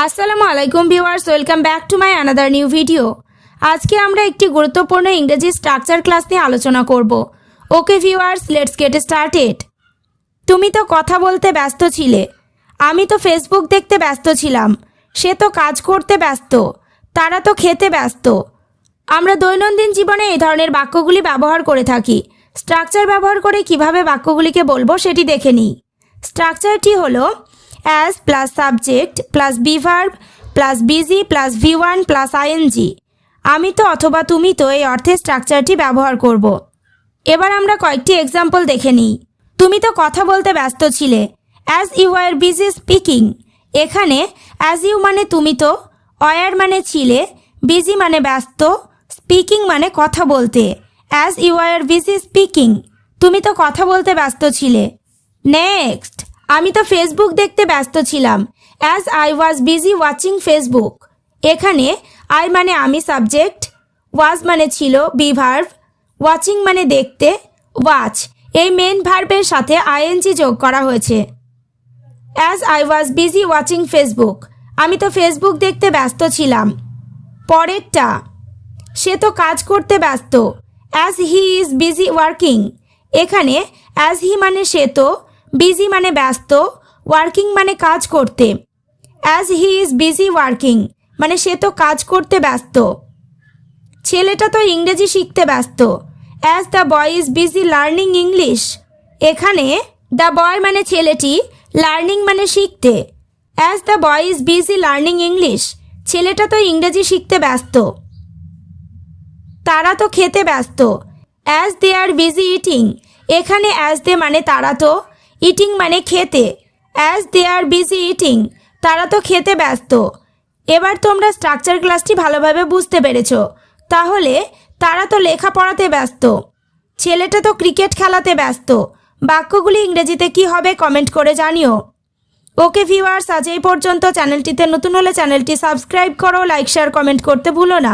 আসসালামু আলাইকুম viewers, welcome back to my another new video. আজকে আমরা একটি গুরুত্বপূর্ণ ইংরেজি স্ট্রাকচার ক্লাস নিয়ে আলোচনা করব। Okay viewers, let's get started. তুমি তো কথা বলতে ব্যস্ত ছিলে, আমি তো ফেসবুক দেখতে ব্যস্ত ছিলাম, সে তো কাজ করতে ব্যস্ত, তারা তো খেতে ব্যস্ত। আমরা দৈনন্দিন জীবনে এই ধরনের বাক্যগুলি ব্যবহার করে থাকি। স্ট্রাকচার ব্যবহার করে কিভাবে বাক্যগুলিকে বলবো সেটি দেখে নিই। স্ট্রাকচারটি হলো as plus subject plus be verb plus busy plus V1 plus ING. আমি তো অথবা তুমি তো এই অর্থে স্ট্রাকচারটি ব্যবহার করব। এবার আমরা কয়েকটি এক্সাম্পল দেখে নিই। তুমি তো কথা বলতে ব্যস্ত ছিলে, as you are busy speaking. এখানে অ্যাজ ইউ মানে তুমি তো, ওয়ার মানে ছিলে, বিজি মানে ব্যস্ত, স্পিকিং মানে কথা বলতে। As you are busy speaking, তুমি তো কথা বলতে ব্যস্ত ছিলে। নেক্সট, আমি তো ফেসবুক দেখতে ব্যস্ত ছিলাম, as I was busy watching Facebook. এখানে আই মানে আমি সাবজেক্ট, ওয়াজ মানে ছিল বি ভার্ব, ওয়াচিং মানে দেখতে, ওয়াচ এই মেন ভার্বের সাথে আইএনজি যোগ করা হয়েছে। As I was busy watching Facebook, আমি তো ফেসবুক দেখতে ব্যস্ত ছিলাম। পরেরটা, সে তো কাজ করতে ব্যস্ত, as he is busy working. এখানে অ্যাজ হি মানে সে তো, বিজি মানে ব্যস্ত, ওয়ার্কিং মানে কাজ করতে। As he is busy working মানে সে তো কাজ করতে ব্যস্ত। ছেলেটা তো ইংরেজি শিখতে ব্যস্ত, as the boy is busy learning English. এখানে দ্য বয় মানে ছেলেটি, লার্নিং মানে শিখতে। As the boy is busy learning English, ছেলেটা তো ইংরেজি শিখতে ব্যস্ত। তারা তো খেতে ব্যস্ত, as they are busy eating. এখানে অ্যাজ দে মানে তারা তো, ইটিং মানে খেতে। As they are busy eating, তারা তো খেতে ব্যস্ত। এবার তোমরা স্ট্রাকচার ক্লাসটি ভালোভাবে বুঝতে পেরেছো। তাহলে তারা তো লেখাপড়াতে ব্যস্ত, ছেলেটা তো ক্রিকেট খেলাতে ব্যস্ত। বাক্যগুলি ইংরেজিতে কি হবে কমেন্ট করে জানিও। ওকে ভিউয়ার্স, আজ এই পর্যন্ত। চ্যানেলটিতে নতুন হলে চ্যানেলটি সাবস্ক্রাইব করো, লাইক শেয়ার কমেন্ট করতে ভুলো না।